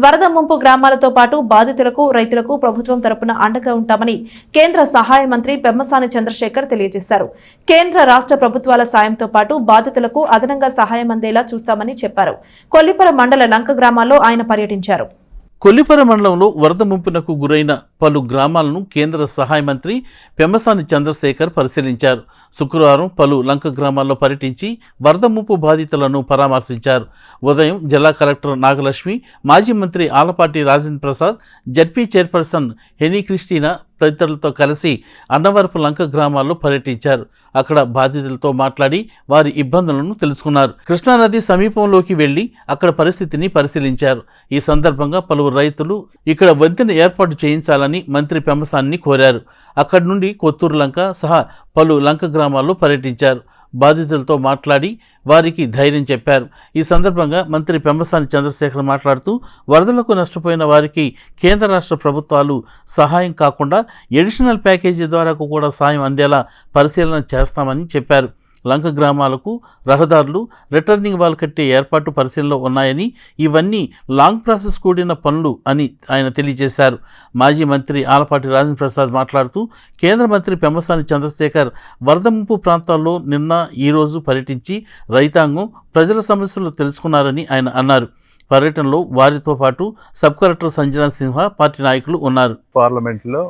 వరద ముంపు గ్రామాలతో పాటు బాధితులకు రైతులకు ప్రభుత్వం తరపున అండగా ఉంటామని కేంద్ర సహాయ మంత్రి పెమ్మసాని చంద్రశేఖర్ తెలియజేశారు. కేంద్ర రాష్ట్ర ప్రభుత్వాల సాయంతో పాటు బాధితులకు అదనంగా సహాయం అందేలా చూస్తామని చెప్పారు. కొల్లిపర మండల లంక గ్రామాల్లో ఆయన పర్యటించారు. కొల్లిపర మండలంలో వరద ముంపునకు గురైన పలు గ్రామాలను కేంద్ర సహాయ మంత్రి పెమ్మసాని చంద్రశేఖర్ పరిశీలించారు. శుక్రవారం పలు లంక గ్రామాల్లో పర్యటించి వరద ముంపు బాధితులను పరామర్శించారు. ఉదయం జిల్లా కలెక్టర్ నాగలక్ష్మి, మాజీ మంత్రి ఆలపాటి రాజేంద్ర ప్రసాద్, జడ్పీ చైర్పర్సన్ హెనీ క్రిస్టినా తదితరులతో కలిసి అన్నవరపు లంక గ్రామాల్లో పర్యటించారు. అక్కడ బాధితులతో మాట్లాడి వారి ఇబ్బందులను తెలుసుకున్నారు. కృష్ణానది సమీపంలోకి వెళ్లి అక్కడ పరిస్థితిని పరిశీలించారు. ఈ సందర్భంగా పలువురు రైతులు ఇక్కడ వంతెన ఏర్పాటు చేయించాలని మంత్రి పెమ్మసాని కోరారు. అక్కడి నుండి కొత్తూరు లంక సహా పలు లంక గ్రామాల్లో పర్యటించారు. బాధితులతో మాట్లాడి వారికి ధైర్యం చెప్పారు. ఈ సందర్భంగా మంత్రి పెమ్మసాని చంద్రశేఖర్ మాట్లాడుతూ వరదలకు నష్టపోయిన వారికి కేంద్ర రాష్ట్ర ప్రభుత్వాలు సహాయం కాకుండా ఎడిషనల్ ప్యాకేజీ ద్వారా కూడా సాయం అందేలా పరిశీలన చేస్తామని చెప్పారు. లంక గ్రామాలకు రహదారులు, రిటర్నింగ్ వాల్ కట్టే ఏర్పాటు పరిశీలనలో ఉన్నాయని, ఇవన్నీ లాంగ్ ప్రాసెస్ కూడిన పనులు అని ఆయన తెలియజేశారు. మాజీ మంత్రి ఆలపాటి రాజేంద్ర ప్రసాద్ మాట్లాడుతూ కేంద్ర మంత్రి పెమ్మసాని చంద్రశేఖర్ వరద ముంపు ప్రాంతాల్లో నిన్న ఈరోజు పర్యటించి రైతాంగం, ప్రజల సమస్యలు తెలుసుకున్నారని ఆయన అన్నారు. పర్యటనలో వారితో పాటు sub collector Sanjana Sinha, party నాయకులు ఉన్నారు. పార్లమెంట్లో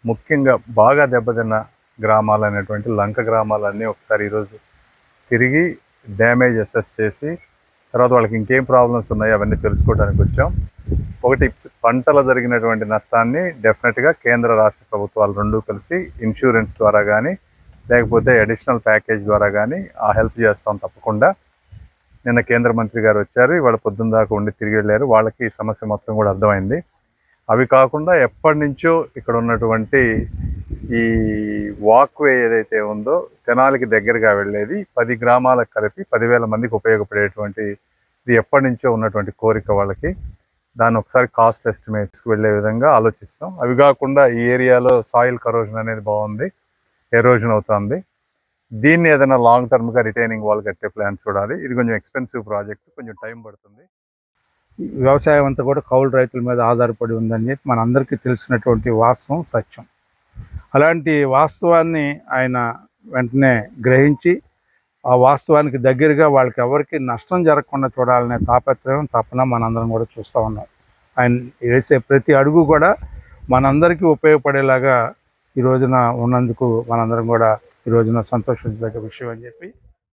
ముఖ్యంగా బాగా దెబ్బతిన్న గ్రామాలు అనేటువంటి లంక గ్రామాలన్నీ ఒకసారి ఈరోజు తిరిగి డ్యామేజ్ అసెస్ చేసి తర్వాత వాళ్ళకి ఇంకేం ప్రాబ్లమ్స్ ఉన్నాయో అవన్నీ తెలుసుకోవడానికి వచ్చాం. ఒకటి, పంటల జరిగినటువంటి నష్టాన్ని డెఫినెట్గా కేంద్ర రాష్ట్ర ప్రభుత్వాలు రెండూ కలిసి ఇన్సూరెన్స్ ద్వారా కానీ లేకపోతే అడిషనల్ ప్యాకేజ్ ద్వారా కానీ ఆ హెల్ప్ చేస్తాం తప్పకుండా. నిన్న కేంద్ర మంత్రి గారు వచ్చారు, ఇవాళ పొద్దున్న దాకా ఉండి తిరిగి వెళ్ళారు. వాళ్ళకి ఈ సమస్య మొత్తం కూడా అర్థమైంది. అవి కాకుండా ఎప్పటి నుంచో ఇక్కడ ఉన్నటువంటి ఈ వాక్వే ఏదైతే ఉందో తెనాలికి దగ్గరగా వెళ్ళేది 10 గ్రామాలకు కలిపి 10,000 మందికి ఉపయోగపడేటువంటి ఇది ఎప్పటి నుంచో ఉన్నటువంటి కోరిక వాళ్ళకి. దాన్ని ఒకసారి కాస్ట్ ఎస్టిమేట్స్కి వెళ్ళే విధంగా ఆలోచిస్తాం. అవి కాకుండా ఈ ఏరియాలో సాయిల్ కరోజన్ అనేది బాగుంది, ఎరోజన్ అవుతుంది. దీన్ని ఏదైనా లాంగ్ టర్మ్గా రిటైనింగ్ వాల్ కట్టే ప్లాన్ చూడాలి. ఇది కొంచెం ఎక్స్పెన్సివ్ ప్రాజెక్ట్, కొంచెం టైం పడుతుంది. వ్యవసాయం అంతా కూడా కౌలు రైతుల మీద ఆధారపడి ఉందని చెప్పి మనందరికీ తెలిసినటువంటి వాస్తవం, సత్యం. అలాంటి వాస్తవాన్ని ఆయన వెంటనే గ్రహించి ఆ వాస్తవానికి దగ్గరగా వాళ్ళకి ఎవరికి నష్టం జరగకుండా చూడాలనే తాపత్రయం, తపన మనందరం కూడా చూస్తూ ఉన్నాం. ఆయన వేసే ప్రతి అడుగు కూడా మనందరికీ ఉపయోగపడేలాగా ఈ రోజున ఉన్నందుకు మనందరం కూడా ఈ రోజున సంతోషించదగ్గ విషయం అని చెప్పి